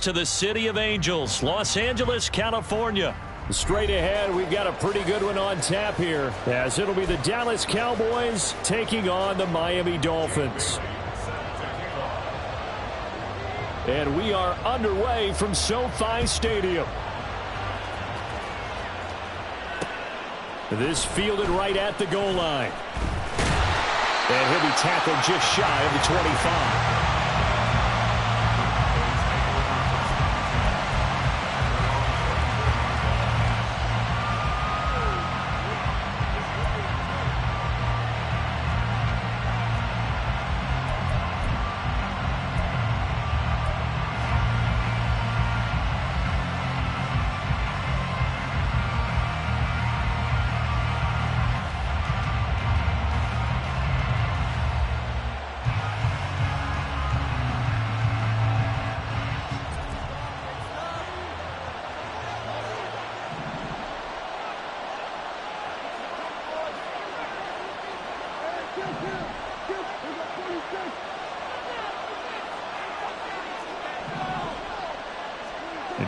To the City of Angels, Los Angeles, California. Straight ahead, we've got a pretty good one on tap here, as it'll be the Dallas Cowboys taking on the Miami Dolphins. And we are underway from SoFi Stadium. This fielded right at the goal line. And he'll be tackled just shy of the 25.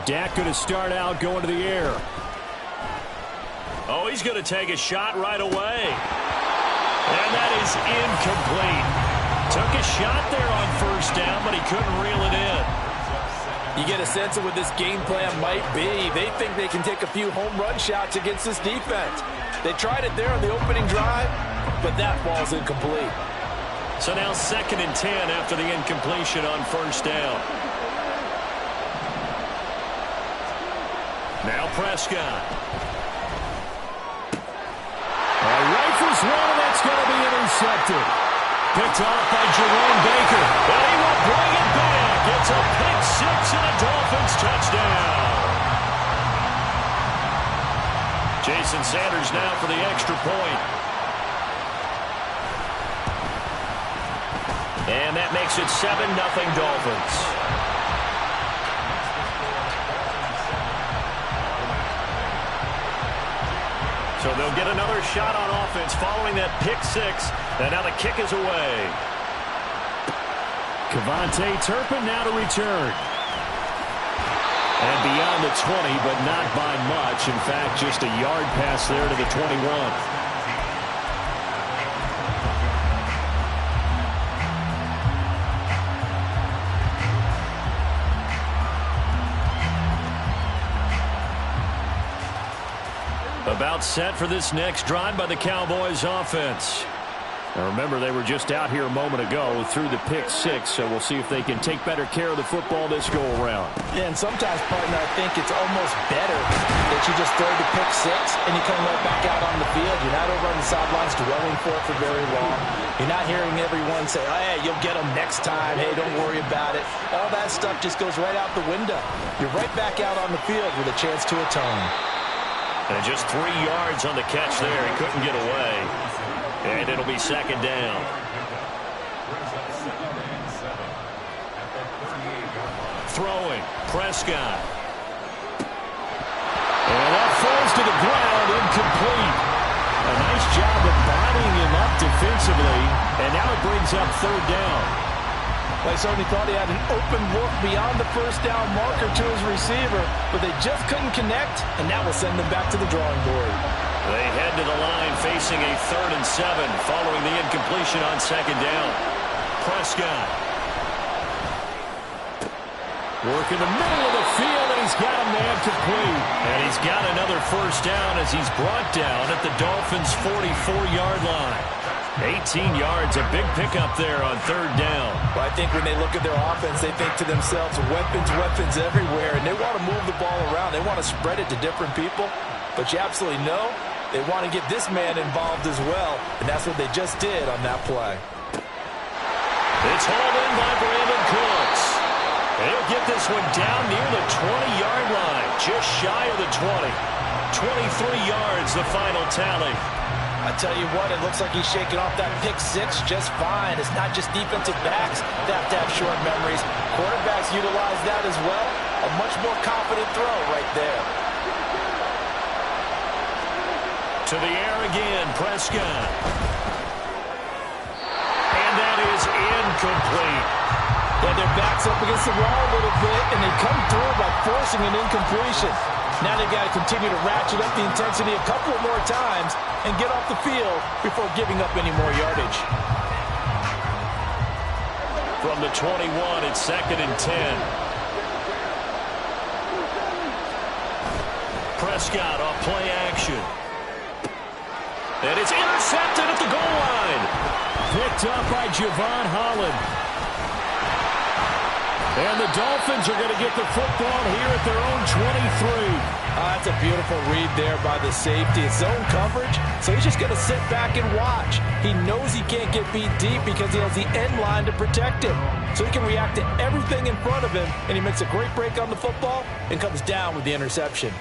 Dak going to start out going to the air. Oh, he's going to take a shot right away. And that is incomplete. Took a shot there on first down, but he couldn't reel it in. You get a sense of what this game plan might be. They think they can take a few home run shots against this defense. They tried it there on the opening drive, but that ball's incomplete. So now 2nd and 10 after the incompletion on first down. Now Prescott. Rifles one, and that's going to be intercepted. Picked off by Jerome Baker. But he will bring it back. It's a pick six and a Dolphins touchdown. Jason Sanders now for the extra point. And that makes it 7-0 Dolphins. So they'll get another shot on offense following that pick six. And now the kick is away. Kevontae Turpin now to return. And beyond the 20, but not by much. In fact, just a yard pass there to the 21. About set for this next drive by the Cowboys offense. Now remember, they were just out here a moment ago through the pick six, so we'll see if they can take better care of the football this go-around. Yeah, and sometimes, partner, I think it's almost better that you just throw the pick six and you come right back out on the field. You're not over on the sidelines dwelling for it for very long. You're not hearing everyone say, oh, hey, you'll get them next time. Hey, don't worry about it. All that stuff just goes right out the window. You're right back out on the field with a chance to atone. And just 3 yards on the catch there. He couldn't get away. And it'll be 2nd down. Throwing. Prescott. And that falls to the ground, incomplete. A nice job of bodying him up defensively. And now it brings up 3rd down. I certainly thought he had an open look beyond the first down marker to his receiver, but they just couldn't connect, and that will send them back to the drawing board. They head to the line facing a 3rd and 7 following the incompletion on 2nd down. Prescott. Working the middle of the field, and he's got a man complete. And he's got another first down as he's brought down at the Dolphins' 44-yard line. 18 yards, a big pickup there on 3rd down. Well, I think when they look at their offense, they think to themselves, weapons, weapons everywhere, and they want to move the ball around. They want to spread it to different people, but you absolutely know they want to get this man involved as well, and that's what they just did on that play. It's hauled in by Brandon Cooks. He'll get this one down near the 20-yard line, just shy of the 20. 23 yards, the final tally. I tell you what, it looks like he's shaking off that pick six just fine. It's not just defensive backs that have to have short memories. Quarterbacks utilize that as well. A much more confident throw right there. To the air again, Prescott. And that is incomplete. Yeah, their back's up against the wall a little bit, and they come through by forcing an incompletion. Now they've got to continue to ratchet up the intensity a couple more times and get off the field before giving up any more yardage. From the 21, it's 2nd and 10. Prescott off play action. And it's intercepted at the goal line. Picked up by Javon Holland. And the Dolphins are going to get the football here at their own 23. That's a beautiful read there by the safety. It's zone coverage, so he's just going to sit back and watch. He knows he can't get beat deep because he has the end line to protect him. So he can react to everything in front of him, and he makes a great break on the football and comes down with the interception.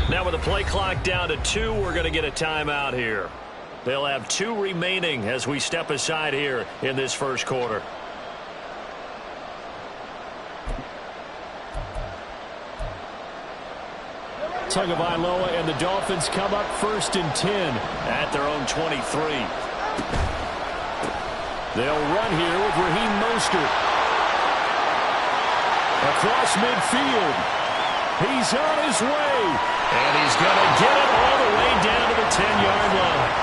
Now with the play clock down to 2, we're going to get a timeout here. They'll have 2 remaining as we step aside here in this first quarter. Tagovailoa and the Dolphins come up 1st and 10 at their own 23. They'll run here with Raheem Mostert. Across midfield. He's on his way. And he's going to get it all the way down to the 10-yard line.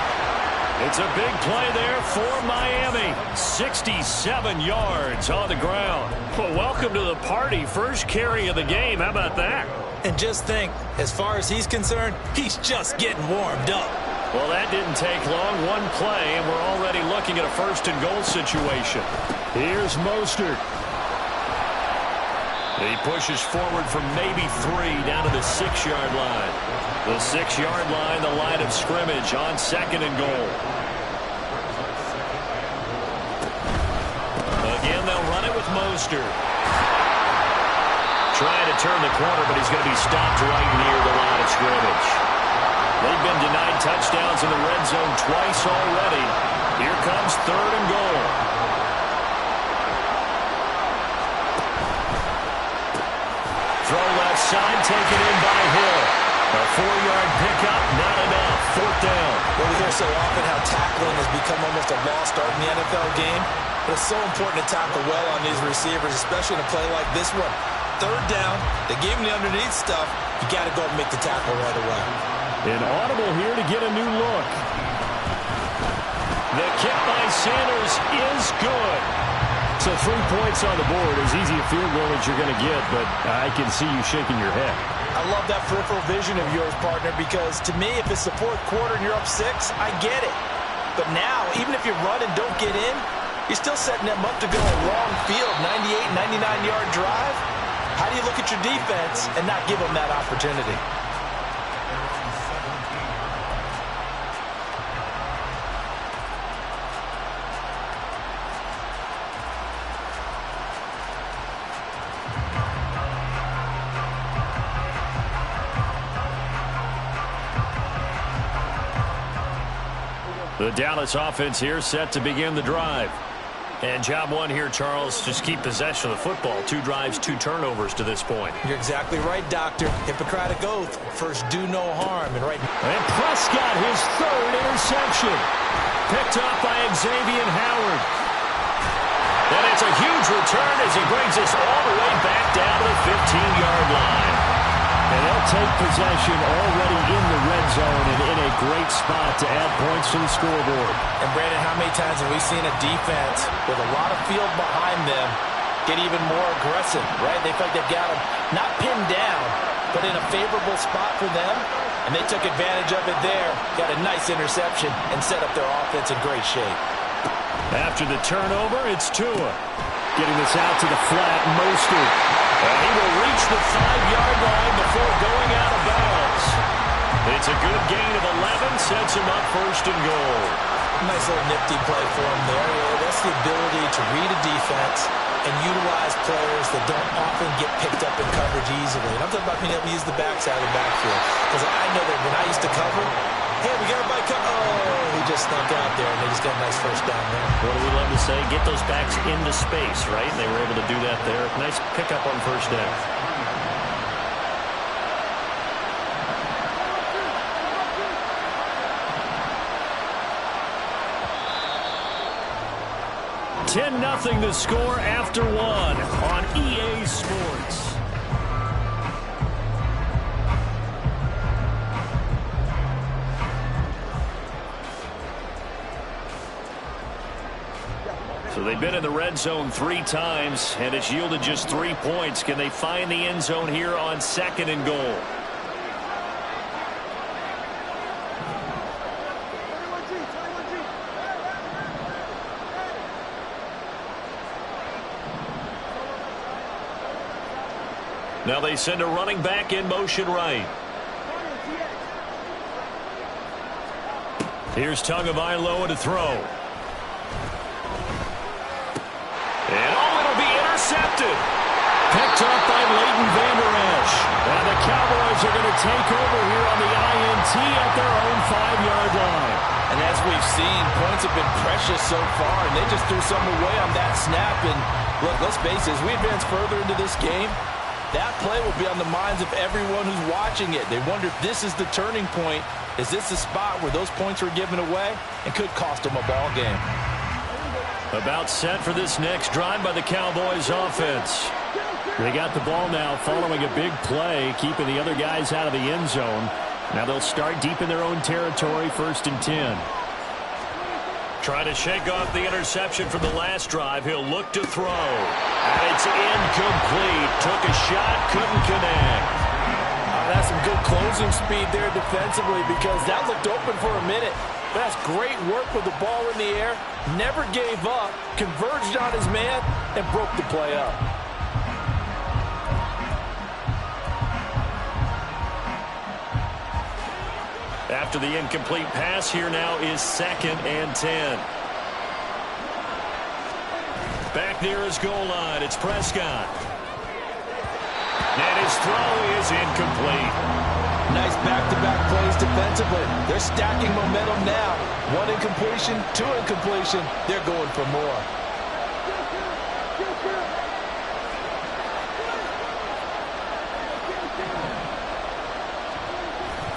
It's a big play there for Miami. 67 yards on the ground. Well, welcome to the party. First carry of the game. How about that? And just think, as far as he's concerned, he's just getting warmed up. Well, that didn't take long. One play, and we're already looking at a 1st and goal situation. Here's Mostert. He pushes forward from maybe 3 down to the 6-yard line. The 6-yard line, the line of scrimmage on 2nd and goal. Again, they'll run it with Mostert. Trying to turn the corner, but he's going to be stopped right near the line of scrimmage. They've been denied touchdowns in the red zone twice already. Here comes 3rd and goal. Throw left side, taken in by Hill. A 4-yard pickup, not enough. 4th down. Well, we hear so often how tackling has become almost a lost art in the NFL game. But it's so important to tackle well on these receivers, especially in a play like this one. 3rd down, they gave him the underneath stuff. You got to go and make the tackle right away. An audible here to get a new look. The kick by Sanders is good. So 3 points on the board, as easy a field goal as you're going to get, but I can see you shaking your head. I love that peripheral vision of yours, partner, because to me, if it's the 4th quarter and you're up 6, I get it. But now, even if you run and don't get in, you're still setting them up to go a long field, 98, 99-yard drive. How do you look at your defense and not give them that opportunity? The Dallas offense here set to begin the drive. And job one here, Charles, just keep possession of the football. 2 drives, 2 turnovers to this point. You're exactly right, Doctor. Hippocratic oath. First, do no harm. And Prescott, his 3rd interception. Picked up by Xavier Howard. And it's a huge return as he brings us all the way back down to the 15-yard line. And they'll take possession already in the red zone and in a great spot to add points to the scoreboard. And, Brandon, how many times have we seen a defense with a lot of field behind them get even more aggressive, right? They feel like they've got them not pinned down, but in a favorable spot for them, And they took advantage of it there. Got a nice interception and set up their offense in great shape. After the turnover, it's Tua. Getting this out to the flat, Mostert. And he will reach the 5-yard line before going out of bounds. It's a good gain of 11, sets him up first and goal. Nice little nifty play for him there. Yeah, that's the ability to read a defense and utilize players that don't often get picked up in coverage easily. And I'm talking about being able to use the backside of the backfield. Because I know that when I used to cover, hey, we got everybody cover. Oh, he just snuck out there, and they just got a nice first down there. What do we love to say? Get those backs into space, right? And they were able to do that there. Nice pickup on first down. Nothing to score after one on EA Sports. So they've been in the red zone 3 times, and it's yielded just 3 points. Can they find the end zone here on 2nd and goal? Now they send a running back in motion right. Here's Tagovailoa to throw. And it'll be intercepted. Picked up by Leighton Vander Esch. And the Cowboys are going to take over here on the INT at their own 5-yard line. And as we've seen, points have been precious so far, and they just threw something away on that snap. And look, let's face it, as we advance further into this game, that play will be on the minds of everyone who's watching it. They wonder if this is the turning point. Is this the spot where those points were given away and could cost them a ball game? About set for this next drive by the Cowboys offense. They got the ball now following a big play, keeping the other guys out of the end zone. Now they'll start deep in their own territory, 1st and 10. Trying to shake off the interception from the last drive. He'll look to throw. And it's incomplete. Took a shot, couldn't connect. That's some good closing speed there defensively, because that looked open for a minute. But that's great work with the ball in the air. Never gave up. Converged on his man and broke the play up. After the incomplete pass, here now is 2nd and 10. Back near his goal line, it's Prescott. And his throw is incomplete. Nice back-to-back plays defensively. They're stacking momentum now. 1 incompletion, 2 incompletion. They're going for more.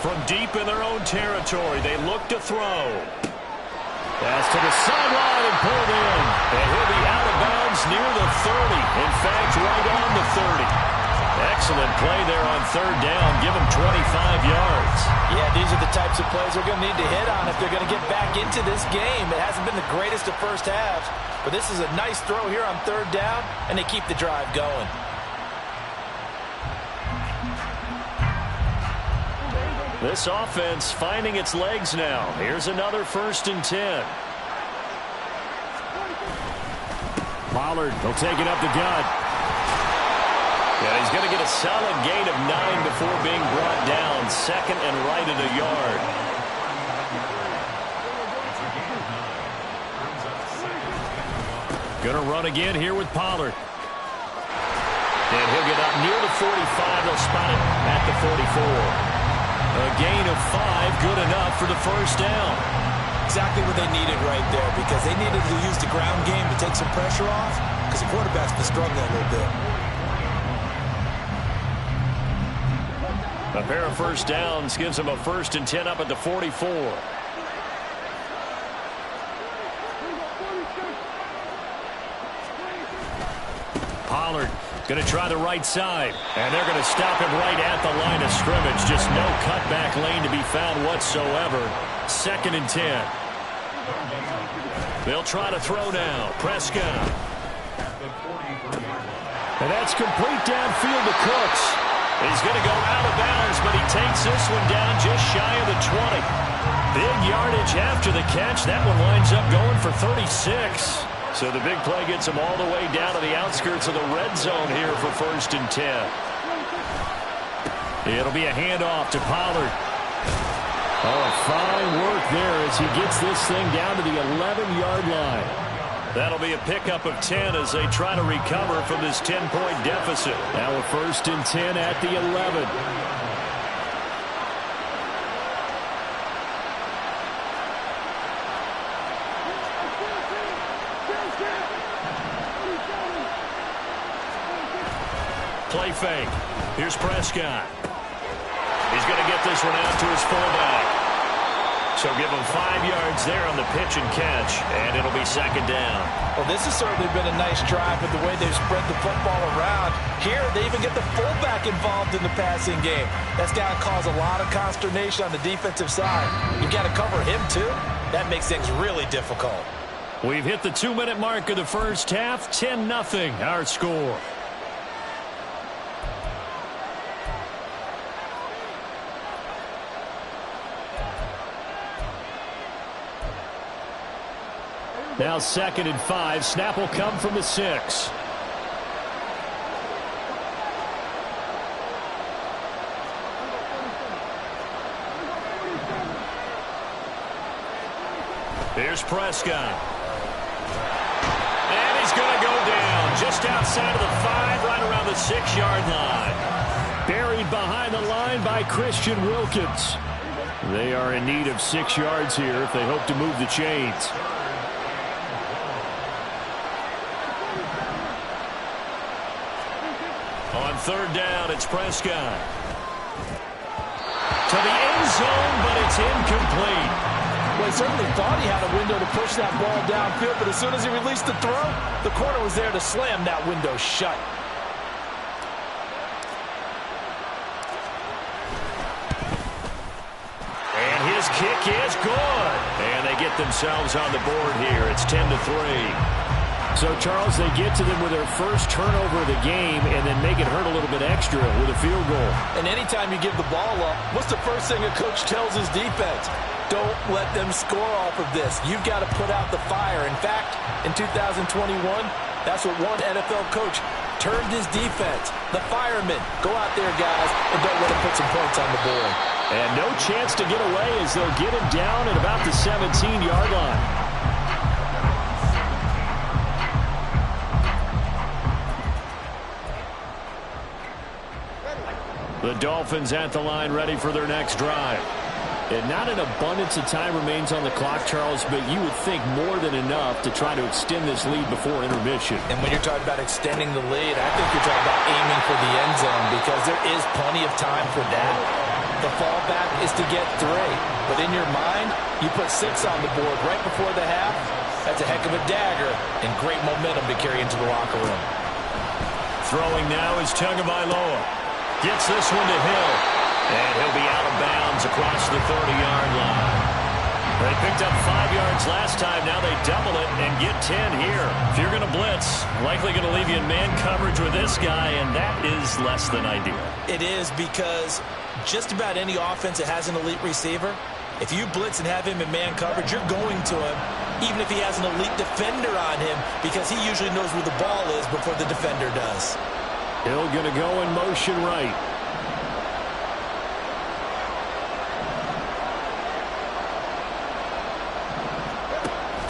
From deep in their own territory, they look to throw. Pass to the sideline and pulled in. And he'll be out of bounds near the 30. In fact, right on the 30. Excellent play there on 3rd down. Give him 25 yards. Yeah, these are the types of plays they're going to need to hit on if they're going to get back into this game. It hasn't been the greatest of first halves, but this is a nice throw here on 3rd down, and they keep the drive going. This offense finding its legs now. Here's another 1st and 10. Pollard will take it up the gut. Yeah, he's going to get a solid gain of 9 before being brought down. 2nd and right at a yard. Going to run again here with Pollard. And he'll get up near the 45. They'll spot it at the 44. A gain of 5, good enough for the 1st down. Exactly what they needed right there, because they needed to use the ground game to take some pressure off, because the quarterback's been struggling a little bit. A pair of 1st downs gives them a 1st and 10 up at the 44. Pollard going to try the right side, and they're going to stop him right at the line of scrimmage. Just no cutback lane to be found whatsoever. 2nd and 10. They'll try to throw now. Prescott. And that's complete downfield to Cooks. He's going to go out of bounds, but he takes this one down just shy of the 20. Big yardage after the catch. That one winds up going for 36. So the big play gets him all the way down to the outskirts of the red zone here for 1st and 10. It'll be a handoff to Pollard. Oh, fine work there as he gets this thing down to the 11-yard line. That'll be a pickup of 10 as they try to recover from this 10-point deficit. Now a 1st and 10 at the 11. Play fake. Here's Prescott. He's going to get this one out to his fullback. So give him 5 yards there on the pitch and catch, and it'll be 2nd down. Well, this has certainly been a nice drive with the way they've spread the football around. Here, they even get the fullback involved in the passing game. That's got to cause a lot of consternation on the defensive side. You've got to cover him, too. That makes things really difficult. We've hit the 2-minute mark of the first half. 10-0 our score. Now 2nd and 5. Snap will come from the 6. Here's Prescott. And he's going to go down just outside of the 5, right around the 6-yard line. Buried behind the line by Christian Wilkins. They are in need of 6 yards here if they hope to move the chains. On 3rd down, it's Prescott. To the end zone, but it's incomplete. Well, he certainly thought he had a window to push that ball downfield, but as soon as he released the throw, the corner was there to slam that window shut. And his kick is good. And they get themselves on the board here. It's 10-3. So, Charles, they get to them with their first turnover of the game and then make it hurt a little bit extra with a field goal. And anytime you give the ball up, what's the first thing a coach tells his defense? Don't let them score off of this. You've got to put out the fire. In fact, in 2021, that's what one NFL coach termed his defense. The firemen. Go out there, guys, and don't let them put some points on the board. And no chance to get away as they'll get him down at about the 17-yard line. The Dolphins at the line ready for their next drive. And not an abundance of time remains on the clock, Charles, but you would think more than enough to try to extend this lead before intermission. And when you're talking about extending the lead, I think you're talking about aiming for the end zone because there is plenty of time for that. The fallback is to get 3. But in your mind, you put 6 on the board right before the half. That's a heck of a dagger and great momentum to carry into the locker room. Throwing now is Tagovailoa. Gets this one to Hill. And he'll be out of bounds across the 30-yard line. They picked up 5 yards last time. Now they double it and get 10 here. If you're going to blitz, likely going to leave you in man coverage with this guy, and that is less than ideal. It is because just about any offense that has an elite receiver, if you blitz and have him in man coverage, you're going to him, even if he has an elite defender on him, because he usually knows where the ball is before the defender does. Hill going to go in motion right.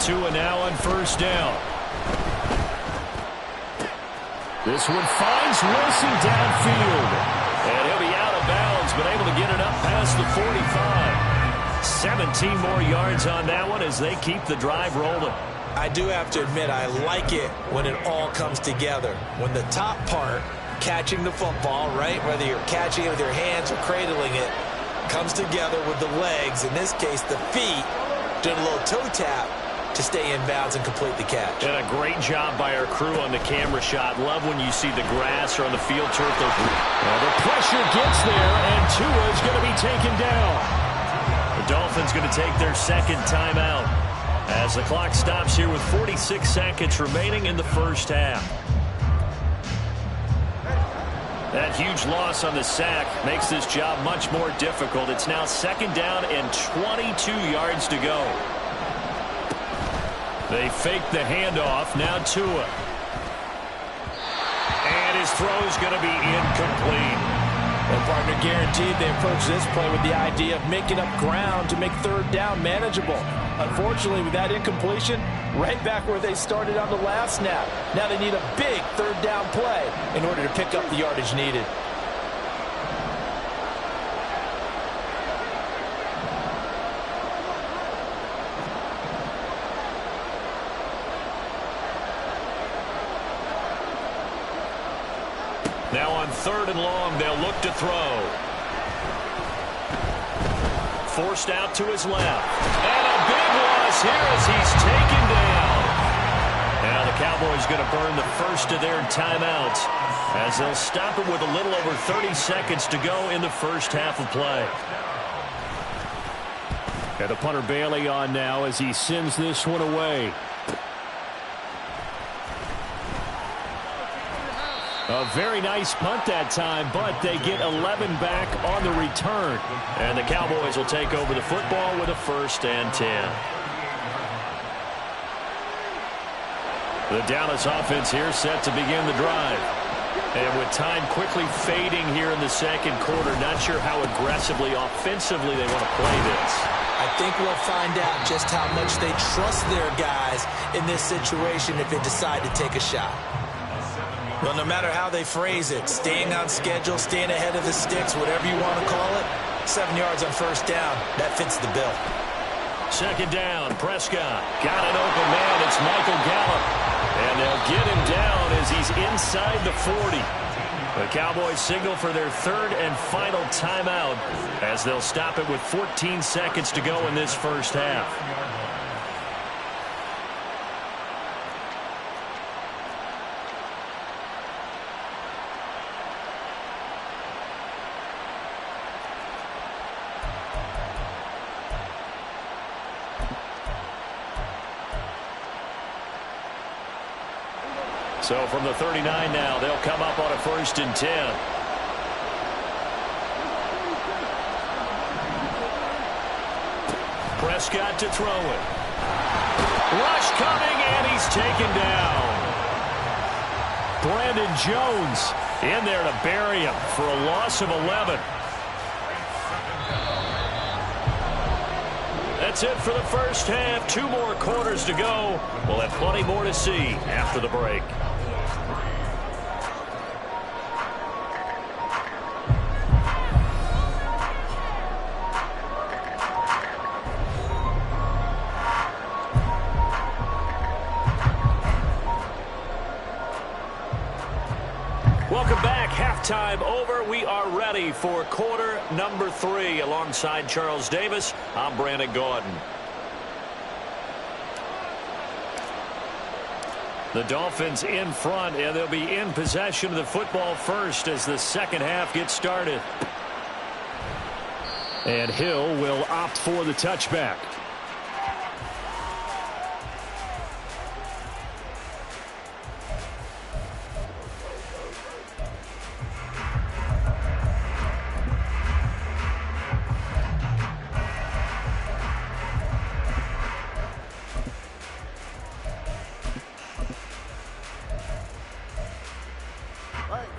Tua now on 1st down. This one finds Wilson downfield. And he'll be out of bounds, but able to get it up past the 45. 17 more yards on that one as they keep the drive rolling. I do have to admit, I like it when it all comes together. When the top part, catching the football, right, whether you're catching it with your hands or cradling it, comes together with the legs, in this case the feet, doing a little toe tap to stay in bounds and complete the catch. And a great job by our crew on the camera shot. Love when you see the grass or on the field turf. The pressure gets there, and Tua is going to be taken down. The Dolphins going to take their 2nd timeout as the clock stops here with 46 seconds remaining in the first half. That huge loss on the sack makes this job much more difficult. It's now 2nd down and 22 yards to go. They fake the handoff. Now Tua. And his throw is going to be incomplete. Well, partner, guaranteed they approach this play with the idea of making up ground to make 3rd down manageable. Unfortunately, with that incompletion, right back where they started on the last snap. Now they need a big 3rd down play in order to pick up the yardage needed. Now on 3rd and long, they'll look to throw. Forced out to his left. And a big loss here as he's taken down. Now the Cowboys going to burn the first of their timeouts as they'll stop it with a little over 30 seconds to go in the first half of play. Got the punter Bailey on now as he sends this one away. A very nice punt that time, but they get 11 back on the return. And the Cowboys will take over the football with a 1st and 10. The Dallas offense here set to begin the drive. And with time quickly fading here in the 2nd quarter, not sure how aggressively, offensively they want to play this. I think we'll find out just how much they trust their guys in this situation if they decide to take a shot. Well, no matter how they phrase it, staying on schedule, staying ahead of the sticks, whatever you want to call it, 7 yards on 1st down, that fits the bill. 2nd down, Prescott got an open man. It's Michael Gallup. And they'll get him down as he's inside the 40. The Cowboys signal for their 3rd and final timeout as they'll stop it with 14 seconds to go in this first half. So from the 39 now, they'll come up on a 1st and 10. Prescott to throw it. Rush coming, and he's taken down. Brandon Jones in there to bury him for a loss of 11. That's it for the first half. 2 more quarters to go. We'll have plenty more to see after the break. Welcome back. Halftime over. We are ready for quarter number 3. Alongside Charles Davis, I'm Brandon Gaudin. The Dolphins in front, and they'll be in possession of the football first as the 2nd half gets started. And Hill will opt for the touchback.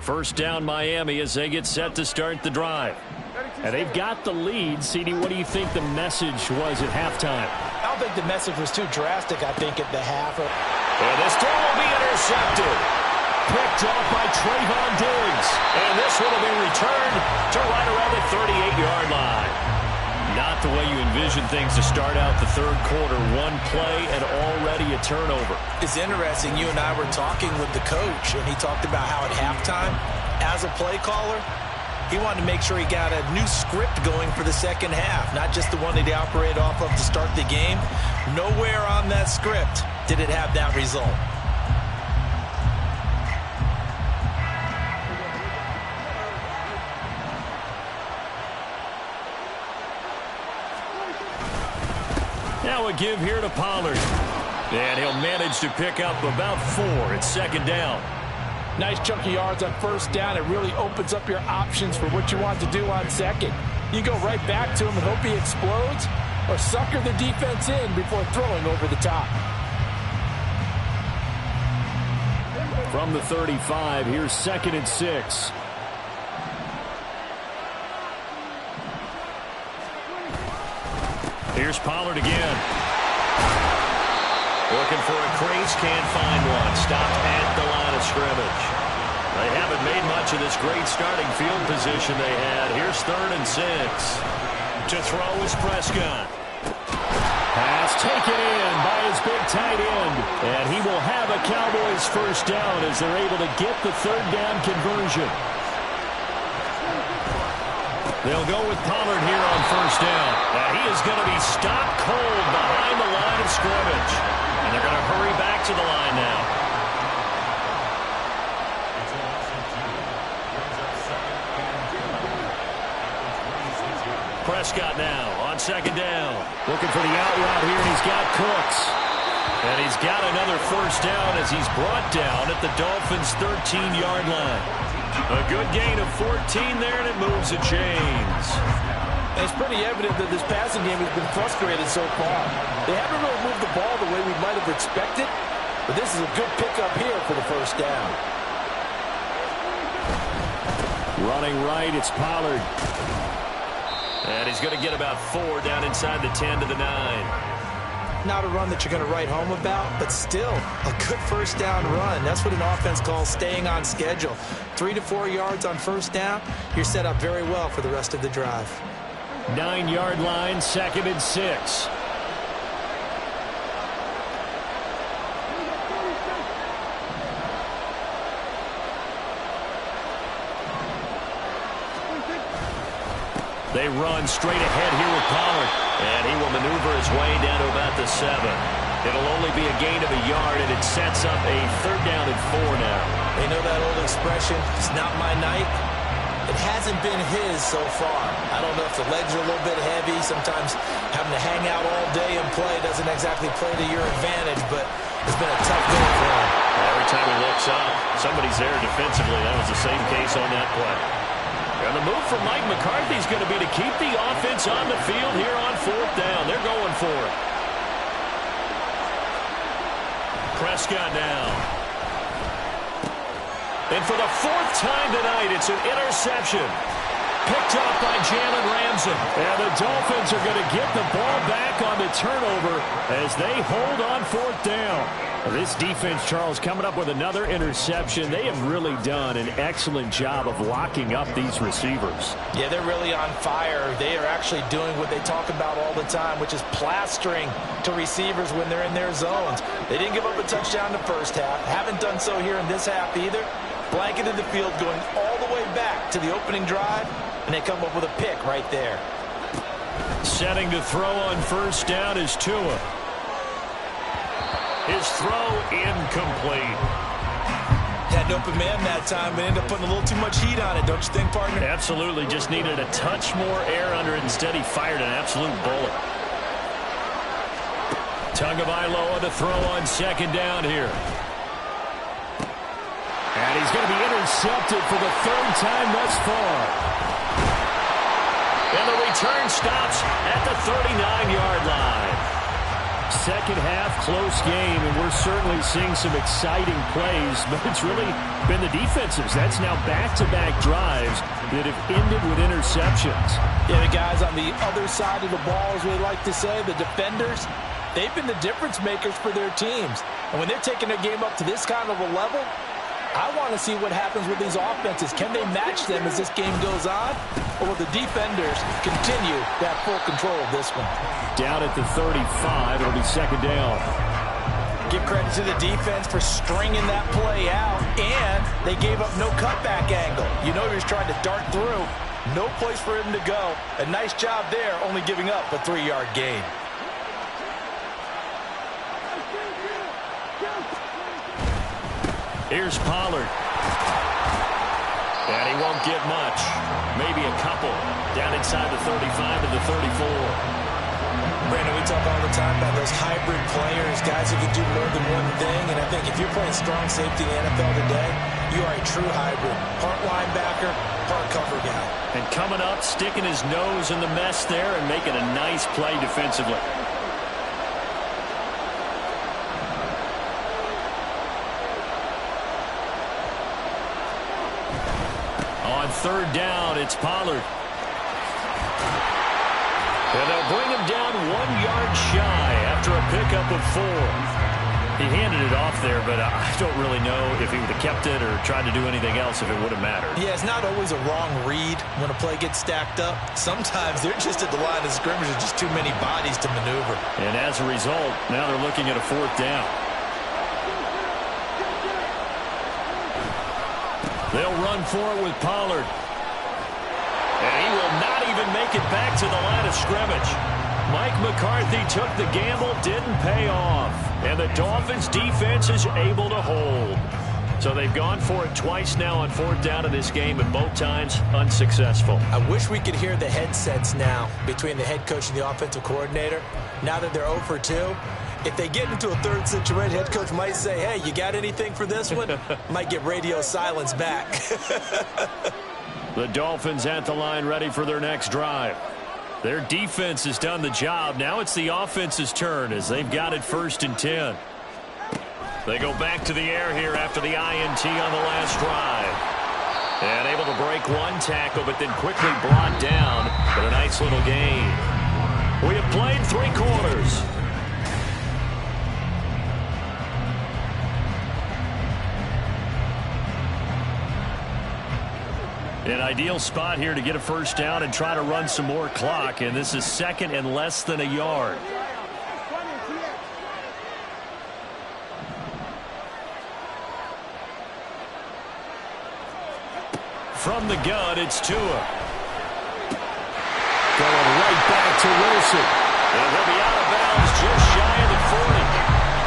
First down Miami as they get set to start the drive. And they've got the lead. CD, what do you think the message was at halftime? I don't think the message was too drastic, I think, at the half. And this throw will be intercepted. Picked off by Trayvon Diggs. And this one will be returned to right around the 38-yard line. Not the way you envision things to start out the 3rd quarter. 1 play and already a turnover. It's interesting. You and I were talking with the coach, and he talked about how at halftime, as a play caller, he wanted to make sure he got a new script going for the 2nd half, not just the one that he operated off of to start the game. Nowhere on that script did it have that result. Now a give here to Pollard. And he'll manage to pick up about 4. It's 2nd down. Nice chunk of yards on first down. It really opens up your options for what you want to do on second. You go right back to him and hope he explodes, or sucker the defense in before throwing over the top. From the 35, here's 2nd and 6. Here's Pollard again. Looking for a crease, can't find one. Stopped at the line of scrimmage. They haven't made much of this great starting field position they had. Here's 3rd and 6. To throw is Prescott. Pass taken in by his big tight end. And he will have a Cowboys first down as they're able to get the 3rd down conversion. They'll go with Pollard here on first down. And he is going to be stopped cold behind the line of scrimmage. And they're going to hurry back to the line now. Prescott now on 2nd down. Looking for the out route here, and he's got Cooks. And he's got another first down as he's brought down at the Dolphins' 13-yard line. A good gain of 14 there, and it moves the chains. And it's pretty evident that this passing game has been frustrated so far. They haven't really moved the ball the way we might have expected, but this is a good pickup here for the first down. Running right, it's Pollard. And he's going to get about 4 down inside the 10 to the 9. Not a run that you're going to write home about, but still a good first down run. That's what an offense calls staying on schedule. 3 to 4 yards on first down, you're set up very well for the rest of the drive. 9-yard line, 2nd and 6. They run straight ahead here with Pollard. And he will maneuver his way down to about the 7. It'll only be a gain of a yard, and it sets up a 3rd down and 4 now. They know that old expression, it's not my night. It hasn't been his so far. I don't know if the legs are a little bit heavy. Sometimes having to hang out all day and play doesn't exactly play to your advantage, but it's been a tough day for him. Every time he looks up, somebody's there defensively. That was the same case on that play. And the move from Mike McCarthy is going to be to keep the offense on the field here on 4th down. They're going for it. Prescott now. And for the 4th time tonight, it's an interception. Picked off by Jalen Ramsey. And the Dolphins are going to get the ball back on the turnover as they hold on 4th down. This defense, Charles, coming up with another interception. They have really done an excellent job of locking up these receivers. Yeah, they're really on fire. They are actually doing what they talk about all the time, which is plastering to receivers when they're in their zones. They didn't give up a touchdown in the first half. Haven't done so here in this half either. Blanketed the field going all the way back to the opening drive, and they come up with a pick right there. Setting to throw on first down is Tua. His throw incomplete. Had an open man that time, but ended up putting a little too much heat on it, don't you think, partner? Absolutely. Just needed a touch more air under it. Instead, he fired an absolute bullet. Tagovailoa to throw on 2nd down here. And he's going to be intercepted for the 3rd time thus far. And the return stops at the 39-yard line. Second half, close game, and we're certainly seeing some exciting plays, but it's really been the defensives. That's now back-to-back drives that have ended with interceptions. Yeah, the guys on the other side of the ball, as we like to say, the defenders, they've been the difference makers for their teams. And when they're taking their game up to this kind of a level, I want to see what happens with these offenses. Can they match them as this game goes on? Or will the defenders continue to have full control of this one? Down at the 35, it'll be 2nd down. Give credit to the defense for stringing that play out, and they gave up no cutback angle. You know he was trying to dart through. No place for him to go. A nice job there, only giving up a 3-yard gain. Here's Pollard. And he won't get much. Maybe a couple. Down inside the 35 to the 34. Brandon, we talk all the time about those hybrid players, guys who can do more than one thing. And I think if you're playing strong safety in the NFL today, you are a true hybrid. Part linebacker, part cover guy. And coming up, sticking his nose in the mess there and making a nice play defensively. On third down, it's Pollard. And they'll bring him down 1 yard shy after a pickup of 4. He handed it off there, but I don't really know if he would have kept it or tried to do anything else if it would have mattered. Yeah, it's not always a wrong read when a play gets stacked up. Sometimes they're just at the line of scrimmage with just too many bodies to maneuver. And as a result, now they're looking at a 4th down. They'll run for it with Pollard. And he will not even make it back to the line of scrimmage. Mike McCarthy took the gamble, didn't pay off. And the Dolphins defense is able to hold. So they've gone for it twice now on 4th down in this game, and both times unsuccessful. I wish we could hear the headsets now between the head coach and the offensive coordinator. Now that they're 0 for 2, if they get into a third situation, head coach might say, hey, you got anything for this one? Might get radio silence back. The Dolphins at the line ready for their next drive. Their defense has done the job. Now it's the offense's turn as they've got it 1st and 10. They go back to the air here after the INT on the last drive. And able to break 1 tackle, but then quickly brought down. But a nice little gain. We have played 3 quarters. An ideal spot here to get a 1st down and try to run some more clock, and this is 2nd and less than a yard. From the gun, it's Tua. Going right back to Wilson. And he'll be out of bounds just shy of the 40.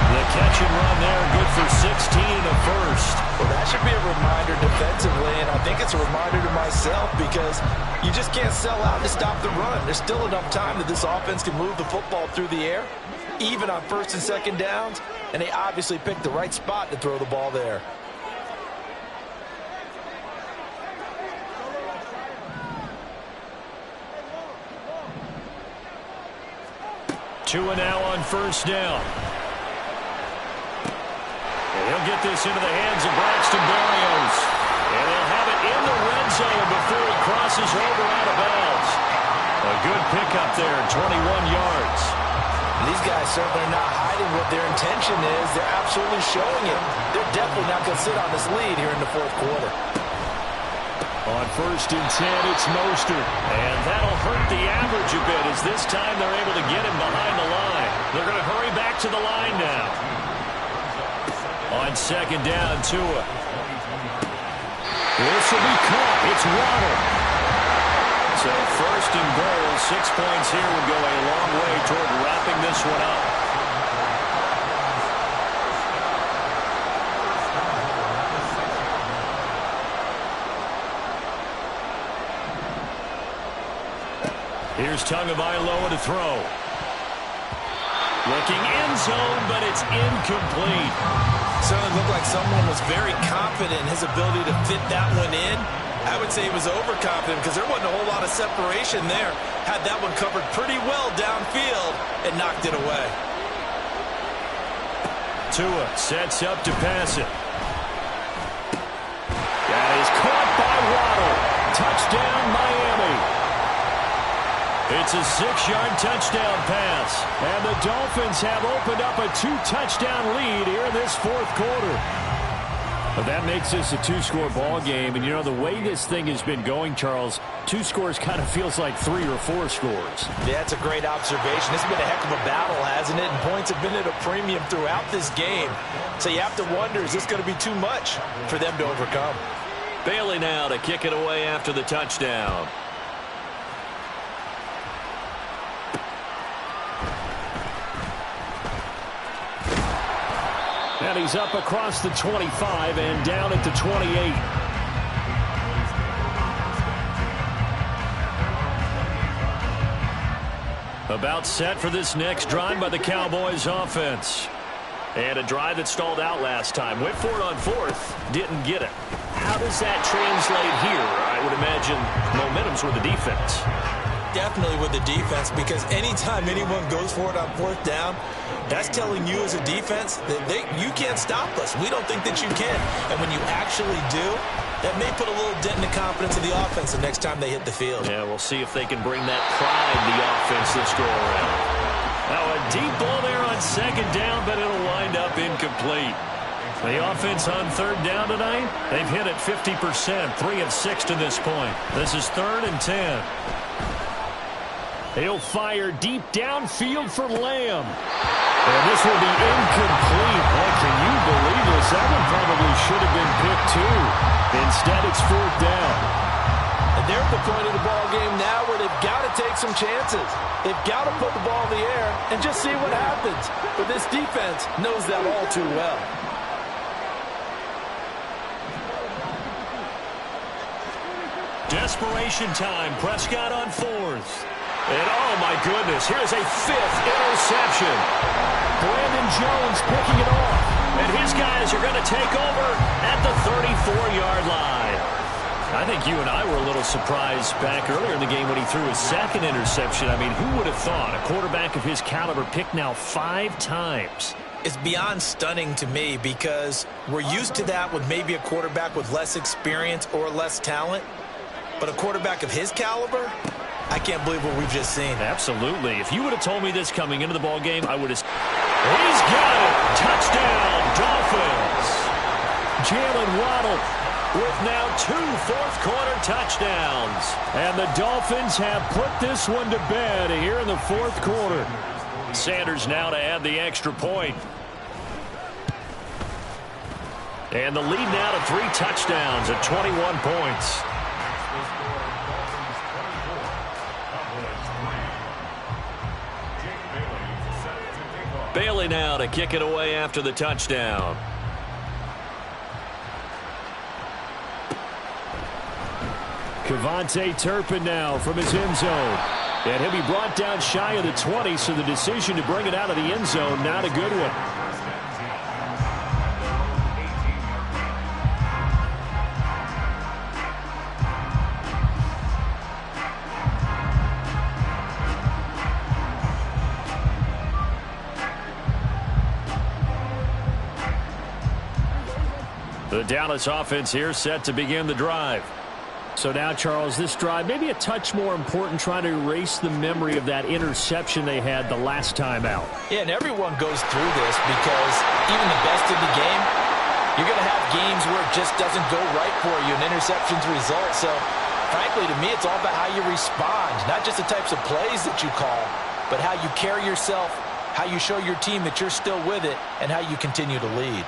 The catch and run there, good for 16 and a 1st. Well, that should be a reminder defensively, and I think it's a reminder to myself because you just can't sell out to stop the run. There's still enough time that this offense can move the football through the air, even on 1st and 2nd downs, and they obviously picked the right spot to throw the ball there. Tua now on 1st down. He'll get this into the hands of Braxton Berrios. And they'll have it in the red zone before he crosses over out of bounds. A good pickup there, 21 yards. These guys certainly are not hiding what their intention is. They're absolutely showing it. They're definitely not going to sit on this lead here in the 4th quarter. On 1st and 10, it's Mostert. And that'll hurt the average a bit as this time they're able to get him behind the line. They're going to hurry back to the line now. On 2nd down, Tua. This will be caught. It's Waddle. So 1st and goal, 6 points here will go a long way toward wrapping this one up. Here's Tagovailoa to throw. Looking end zone, but it's incomplete. Certainly looked like someone was very confident in his ability to fit that one in. I would say he was overconfident because there wasn't a whole lot of separation there. Had that one covered pretty well downfield and knocked it away. Tua sets up to pass it. That is caught by Waddle. Touchdown, Miami. It's a 6-yard touchdown pass. And the Dolphins have opened up a 2-touchdown lead here in this 4th quarter. But that makes this a 2-score ball game. And, you know, the way this thing has been going, Charles, 2 scores kind of feels like 3 or 4 scores. Yeah, that's a great observation. It's been a heck of a battle, hasn't it? And points have been at a premium throughout this game. So you have to wonder, is this going to be too much for them to overcome? Bailey now to kick it away after the touchdown. And he's up across the 25 and down at the 28. About set for this next drive by the Cowboys offense. And a drive that stalled out last time. Went for it on fourth. Didn't get it. How does that translate here? I would imagine momentum's with the defense. Definitely with the defense, because anytime anyone goes for it on fourth down, that's telling you as a defense that you can't stop us. We don't think that you can. And when you actually do, that may put a little dent in the confidence of the offense the next time they hit the field. Yeah, we'll see if they can bring that pride the offense this go around. Now a deep ball there on second down, but it'll wind up incomplete. The offense on third down tonight, they've hit it 50%, 3 of 6 to this point. This is 3rd and 10. He'll fire deep downfield for Lamb. And this will be incomplete. Boy, can you believe this? That one probably should have been picked too. Instead, it's 4th down. And they're at the point of the ball game now where they've got to take some chances. They've got to put the ball in the air and just see what happens. But this defense knows that all too well. Desperation time. Prescott on 4th. And oh my goodness, here's a 5th interception. Brandon Jones picking it off. And his guys are going to take over at the 34-yard line. I think you and I were a little surprised back earlier in the game when he threw his 2nd interception. I mean, who would have thought a quarterback of his caliber picked now 5 times? It's beyond stunning to me, because we're used to that with maybe a quarterback with less experience or less talent. But a quarterback of his caliber, I can't believe what we've just seen. Absolutely. If you would have told me this coming into the ball game, I would have. He's got it. Touchdown, Dolphins. Jalen Waddle with now 2 fourth-quarter touchdowns. And the Dolphins have put this one to bed here in the 4th quarter. Sanders now to add the extra point. And the lead now to 3 touchdowns at 21 points. Bailey now to kick it away after the touchdown. Kevontae Turpin now from his end zone. And he'll be brought down shy of the 20, so the decision to bring it out of the end zone, not a good one. The Dallas offense here set to begin the drive. So now, Charles, this drive maybe a touch more important, trying to erase the memory of that interception they had the last time out. Yeah, and everyone goes through this, because even the best of the game, you're going to have games where it just doesn't go right for you, and interceptions result. So, frankly, to me, it's all about how you respond, not just the types of plays that you call, but how you carry yourself, how you show your team that you're still with it, and how you continue to lead.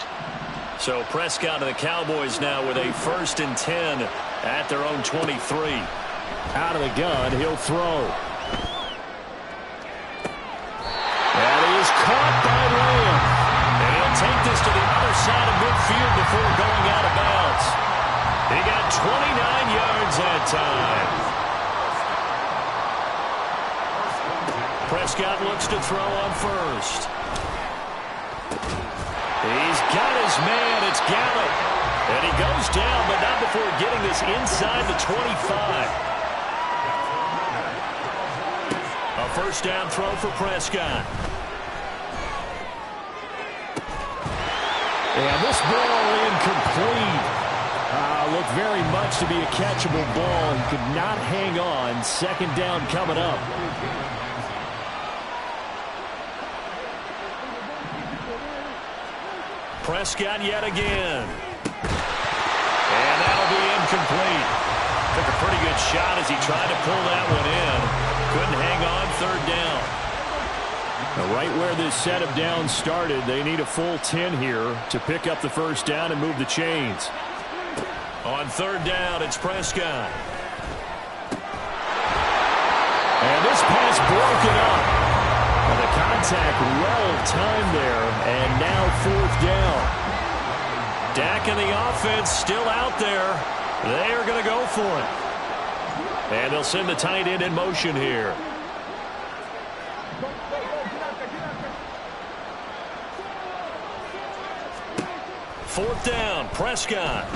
So Prescott and the Cowboys now with a 1st and 10 at their own 23. Out of the gun, he'll throw. And he is caught by Lamb. And he'll take this to the other side of midfield before going out of bounds. He got 29 yards that time. Prescott looks to throw on 1st. He's got his man. It's Gallup. And he goes down, but not before getting this inside the 25. A 1st down throw for Prescott. And this ball incomplete. Looked very much to be a catchable ball. He could not hang on. 2nd down coming up. Prescott yet again. And that'll be incomplete. Took a pretty good shot as he tried to pull that one in. Couldn't hang on 3rd down. Now, right where this set of downs started, they need a full 10 here to pick up the 1st down and move the chains. On 3rd down, it's Prescott. And this pass broken up. The contact well timed there, and now 4th down. Dak and the offense still out there. They are going to go for it. And they'll send the tight end in motion here. 4th down, Prescott.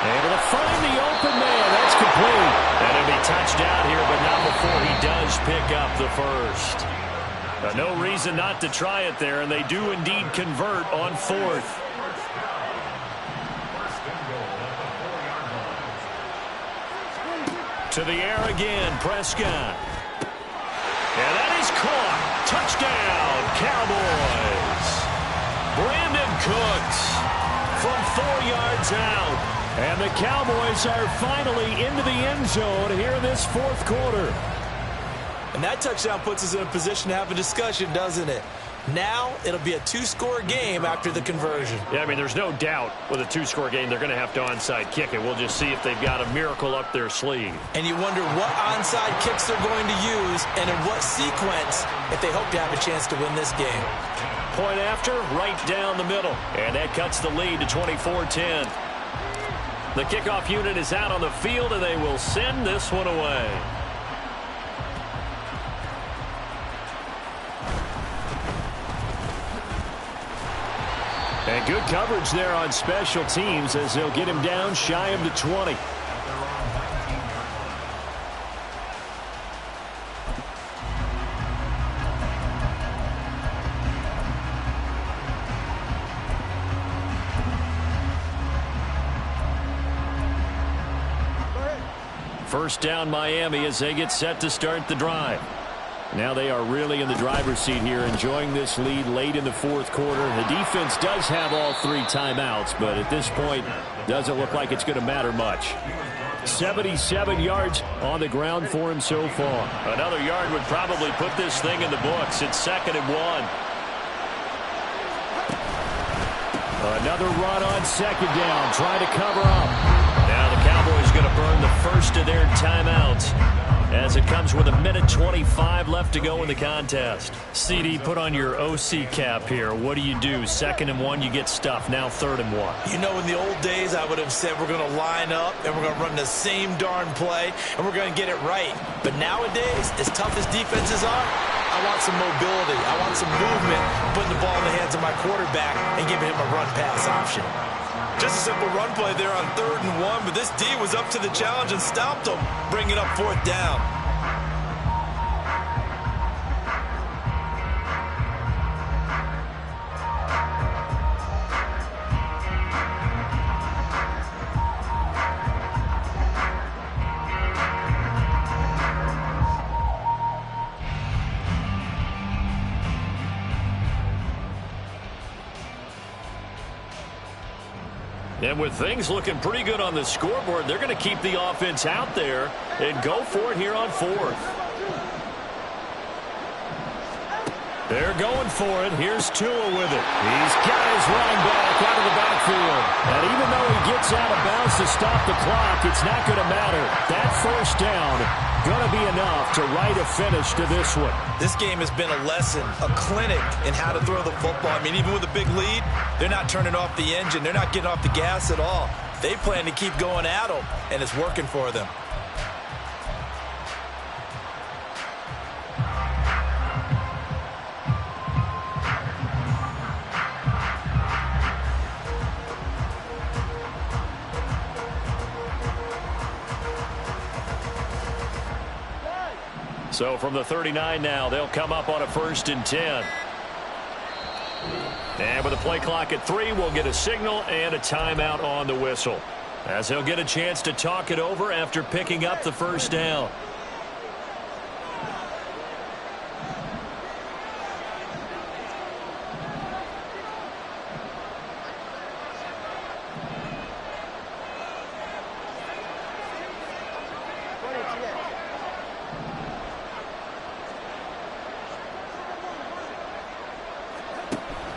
Able to find the open man. That's complete. And he'll be touched out here, but not before he does pick up the first. No reason not to try it there, and they do indeed convert on 4th. To the air again, Prescott. And that is caught. Touchdown, Cowboys. Brandon Cooks from 4 yards out. And the Cowboys are finally into the end zone here in this 4th quarter. And that touchdown puts us in a position to have a discussion, doesn't it? Now it'll be a 2-score game after the conversion. Yeah, I mean, there's no doubt with a 2-score game they're going to have to onside kick it. We'll just see if they've got a miracle up their sleeve. And you wonder what onside kicks they're going to use and in what sequence if they hope to have a chance to win this game. Point after, right down the middle. And that cuts the lead to 24-10. The kickoff unit is out on the field, and they will send this one away. And good coverage there on special teams as they'll get him down shy of the 20. First down Miami as they get set to start the drive. Now they are really in the driver's seat here, enjoying this lead late in the 4th quarter. The defense does have all 3 timeouts, but at this point, doesn't look like it's going to matter much. 77 yards on the ground for him so far. Another yard would probably put this thing in the books. It's 2nd and 1. Another run on 2nd down, trying to cover up. Now the Cowboys going to burn the first of their timeouts as it comes with 1:25 left to go in the contest. CD, put on your OC cap here. What do? 2nd and 1, you get stuffed. Now 3rd and 1. You know, in the old days, I would have said we're going to line up and we're going to run the same darn play and we're going to get it right. But nowadays, as tough as defenses are, I want some mobility. I want some movement, putting the ball in the hands of my quarterback and giving him a run-pass option. Just a simple run play there on 3rd and 1, but this D was up to the challenge and stopped him, bringing up 4th down. And with things looking pretty good on the scoreboard, they're going to keep the offense out there and go for it here on 4th. They're going for it. Here's Tua with it. He's got his running back out of the backfield. And even though he gets out of bounds to stop the clock, it's not going to matter. That 1st down going to be enough to write a finish to this one. This game has been a lesson, a clinic in how to throw the football. I mean, even with a big lead, they're not turning off the engine. They're not getting off the gas at all. They plan to keep going at them, and it's working for them. So from the 39 now, they'll come up on a 1st and 10. And with the play clock at 3, we'll get a signal and a timeout on the whistle, as they'll get a chance to talk it over after picking up the 1st down.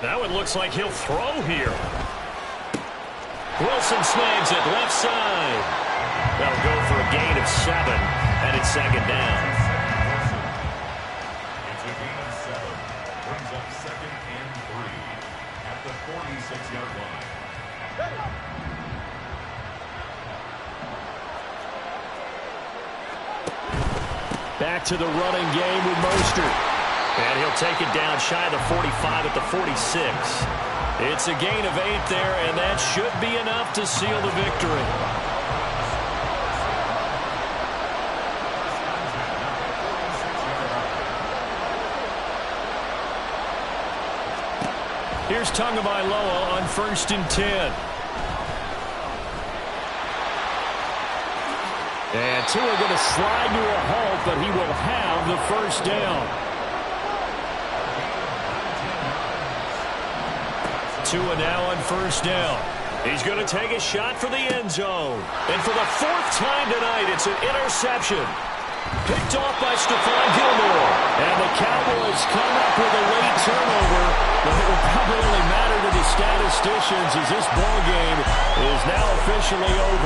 Now it looks like he'll throw here. Wilson snags it left side. That'll go for a gain of 7, and it's 2nd down. It's a gain of 7. Brings up 2nd and 3 at the 46-yard line. Back to the running game with Mostert. And he'll take it down shy of the 45 at the 46. It's a gain of 8 there, and that should be enough to seal the victory. Here's Tagovailoa on 1st and 10. And Tua going to slide to a halt, but he will have the first down. Tua now on 1st down. He's going to take a shot for the end zone. And for the 4th time tonight, it's an interception. Picked off by Stephon Gilmore. And the Cowboys come up with a late turnover. But it will probably only matter to the statisticians as this ball game is now officially over.